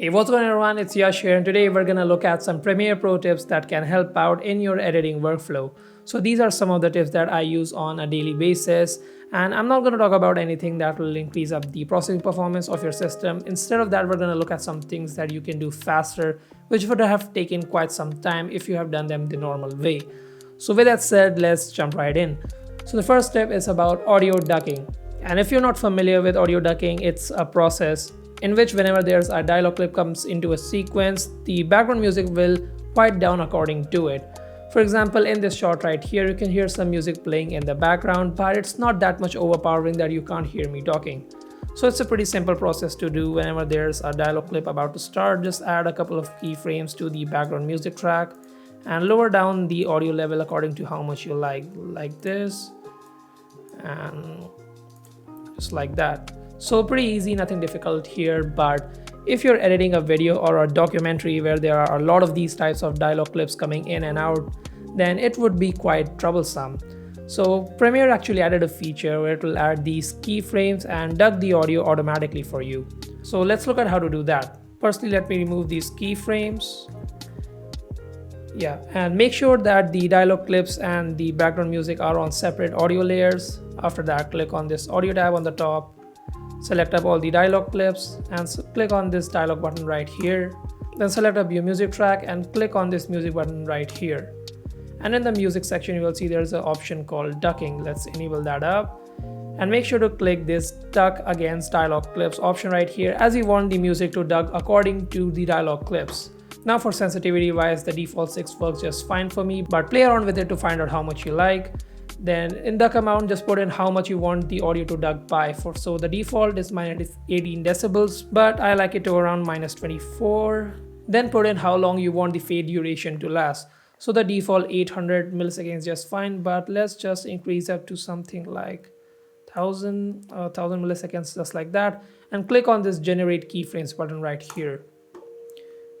Hey, what's going on everyone, it's Yash here, and today we're gonna look at some Premiere Pro tips that can help out in your editing workflow. So these are some of the tips that I use on a daily basis, and I'm not gonna talk about anything that will increase up the processing performance of your system. Instead of that, we're gonna look at some things that you can do faster, which would have taken quite some time if you have done them the normal way. So with that said, let's jump right in. So the first tip is about audio ducking. And if you're not familiar with audio ducking, it's a process in which whenever there's a dialogue clip comes into a sequence, the background music will quiet down according to it. For example, in this shot right here, you can hear some music playing in the background, but it's not that much overpowering that you can't hear me talking. So it's a pretty simple process to do whenever there's a dialogue clip about to start. Just add a couple of keyframes to the background music track and lower down the audio level according to how much you like this, and just like that. So pretty easy, nothing difficult here. But if you're editing a video or a documentary where there are a lot of these types of dialogue clips coming in and out, then it would be quite troublesome. So Premiere actually added a feature where it will add these keyframes and duck the audio automatically for you. So let's look at how to do that. Firstly, let me remove these keyframes. Yeah, and make sure that the dialogue clips and the background music are on separate audio layers. After that, click on this audio tab on the top, select up all the dialogue clips and click on this dialogue button right here. Then select up your music track and click on this music button right here. And in the music section, you will see there's an option called ducking. Let's enable that up. And make sure to click this duck against dialogue clips option right here, as you want the music to duck according to the dialogue clips. Now for sensitivity wise, the default 6 works just fine for me, but play around with it to find out how much you like. Then in duck amount, just put in how much you want the audio to duck by. So the default is minus 18 decibels, but I like it to around minus 24. Then put in how long you want the fade duration to last. So the default 800 milliseconds is just fine, but let's just increase up to something like 1000 milliseconds, just like that. And click on this generate keyframes button right here.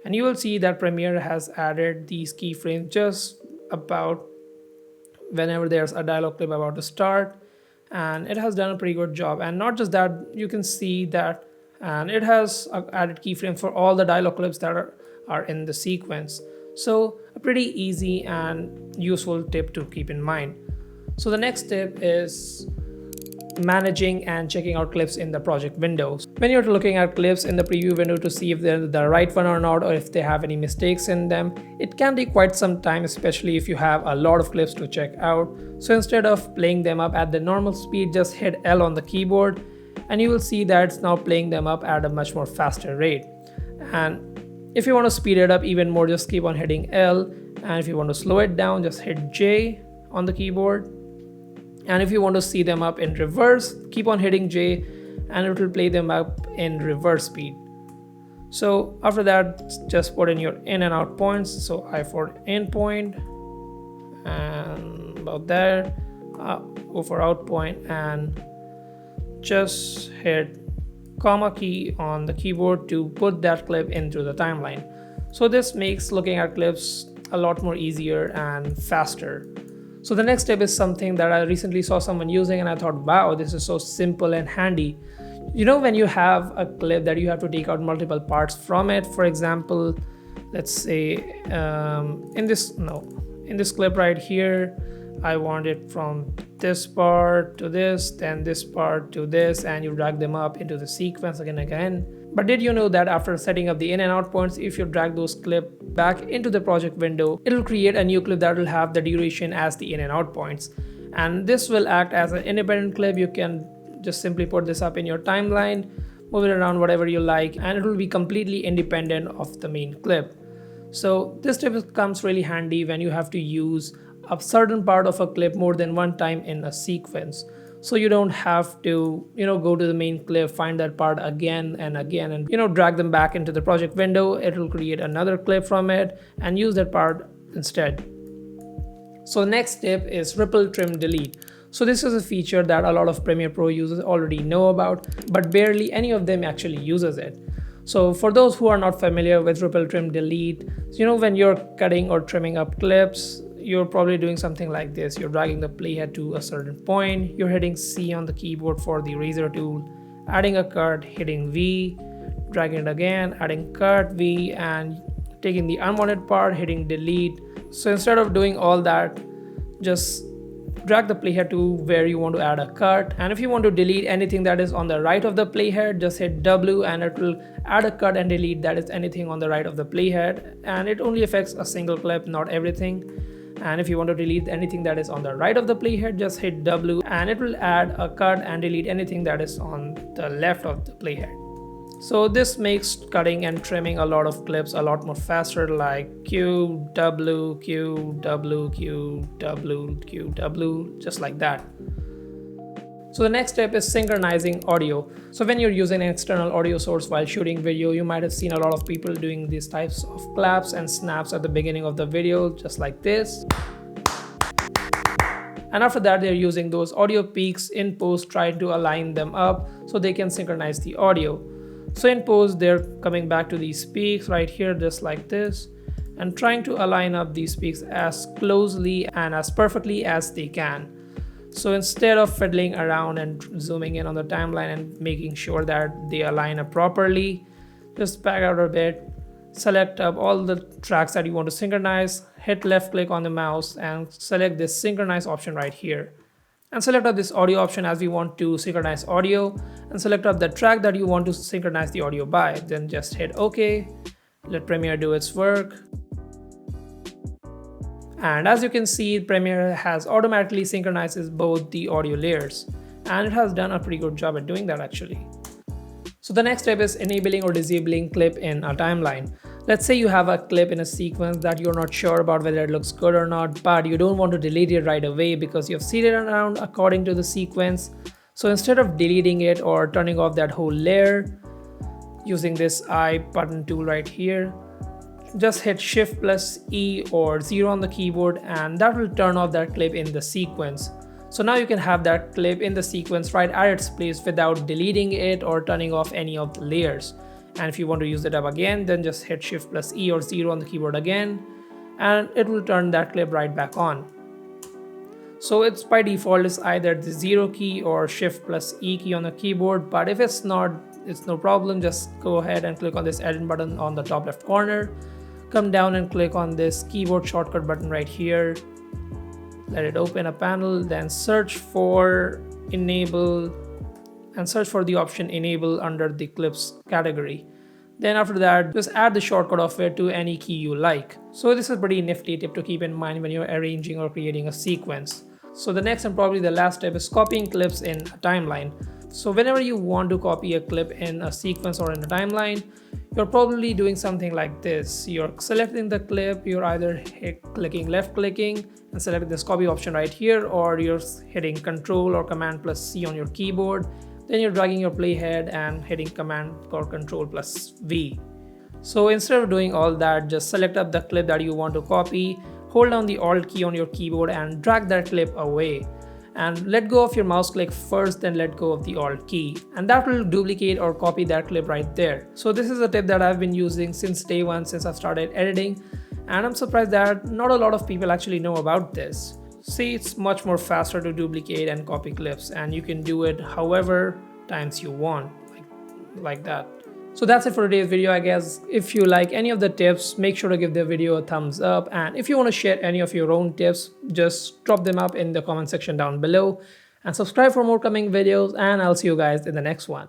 And you will see that Premiere has added these keyframes just about whenever there's a dialogue clip about to start, and it has done a pretty good job. And not just that, you can see that, and it has added keyframes for all the dialogue clips that are in the sequence. So a pretty easy and useful tip to keep in mind. So the next tip is managing and checking out clips in the project window. When you're looking at clips in the preview window to see if they're the right one or not, or if they have any mistakes in them, it can take quite some time, especially if you have a lot of clips to check out. So instead of playing them up at the normal speed, just hit L on the keyboard and you will see that it's now playing them up at a much more faster rate. And if you want to speed it up even more, just keep on hitting L, and if you want to slow it down, just hit J on the keyboard. And if you want to see them up in reverse, keep on hitting J and it will play them up in reverse speed. So after that, just put in your in and out points. So I for in point and about there, go for out point, and just hit comma key on the keyboard to put that clip into the timeline. So this makes looking at clips a lot more easier and faster. So the next tip is something that I recently saw someone using and I thought, wow, this is so simple and handy. You know, when you have a clip that you have to take out multiple parts from it, for example, let's say in this clip right here, I want it from this part to this, then this part to this, and you drag them up into the sequence again. But did you know that after setting up the in and out points, if you drag those clips back into the project window, it will create a new clip that will have the duration as the in and out points. And this will act as an independent clip. You can just simply put this up in your timeline, move it around whatever you like, and it will be completely independent of the main clip. So this tip comes really handy when you have to use a certain part of a clip more than one time in a sequence. So you don't have to, go to the main clip, find that part again and again, and drag them back into the project window. It will create another clip from it and use that part instead. So the next tip is ripple trim delete. So this is a feature that a lot of Premiere Pro users already know about, but barely any of them actually uses it. So for those who are not familiar with ripple trim delete, when you're cutting or trimming up clips, you're probably doing something like this. You're dragging the playhead to a certain point, you're hitting C on the keyboard for the razor tool, adding a cut, hitting V, dragging it again, adding cut V, and taking the unwanted part, hitting delete. So instead of doing all that, just drag the playhead to where you want to add a cut, and if you want to delete anything that is on the right of the playhead, just hit W and it will add a cut and delete that is anything on the right of the playhead, and it only affects a single clip, not everything. And if you want to delete anything that is on the right of the playhead, just hit W and it will add a cut and delete anything that is on the left of the playhead. So this makes cutting and trimming a lot of clips a lot more faster, like Q, W, Q, W, Q, W, Q, W, just like that. So the next step is synchronizing audio. So when you're using an external audio source while shooting video, you might have seen a lot of people doing these types of claps and snaps at the beginning of the video, just like this. And after that, they're using those audio peaks in post, trying to align them up so they can synchronize the audio. So in post, they're coming back to these peaks right here, just like this, and trying to align up these peaks as closely and as perfectly as they can. So instead of fiddling around and zooming in on the timeline and making sure that they align up properly, just back out a bit, select up all the tracks that you want to synchronize, hit left click on the mouse and select this synchronize option right here. And select up this audio option as we want to synchronize audio, and select up the track that you want to synchronize the audio by. Then just hit OK, let Premiere do its work. And as you can see, Premiere has automatically synchronizes both the audio layers, and it has done a pretty good job at doing that actually. So the next step is enabling or disabling clip in a timeline. Let's say you have a clip in a sequence that you're not sure about whether it looks good or not, but you don't want to delete it right away because you've seen it around according to the sequence. So instead of deleting it or turning off that whole layer, using this I button tool right here, just hit Shift plus E or 0 on the keyboard, and that will turn off that clip in the sequence. So now you can have that clip in the sequence right at its place without deleting it or turning off any of the layers. And if you want to use it up again, then just hit Shift plus E or 0 on the keyboard again, and it will turn that clip right back on. So it's by default is either the 0 key or Shift plus E key on the keyboard, but if it's not, it's no problem. Just go ahead and click on this edit button on the top left corner, come down and click on this keyboard shortcut button right here, let it open a panel, then search for enable and search for the option enable under the clips category. Then after that, just add the shortcut of it to any key you like. So this is a pretty nifty tip to keep in mind when you're arranging or creating a sequence. So the next and probably the last step is copying clips in a timeline. So whenever you want to copy a clip in a sequence or in a timeline, you're probably doing something like this. You're selecting the clip, you're either left clicking and selecting this copy option right here, or you're hitting Control or Command plus C on your keyboard. Then you're dragging your playhead and hitting Command or Control plus V. So instead of doing all that, just select up the clip that you want to copy, hold down the Alt key on your keyboard and drag that clip away. And let go of your mouse click first, then let go of the Alt key, and that will duplicate or copy that clip right there. So this is a tip that I've been using since day one, since I've started editing, and I'm surprised that not a lot of people actually know about this. See, it's much more faster to duplicate and copy clips, and you can do it however times you want, like that. So that's it for today's video, I guess. If you like any of the tips, make sure to give the video a thumbs up, and if you want to share any of your own tips, just drop them up in the comment section down below, and subscribe for more coming videos, and I'll see you guys in the next one.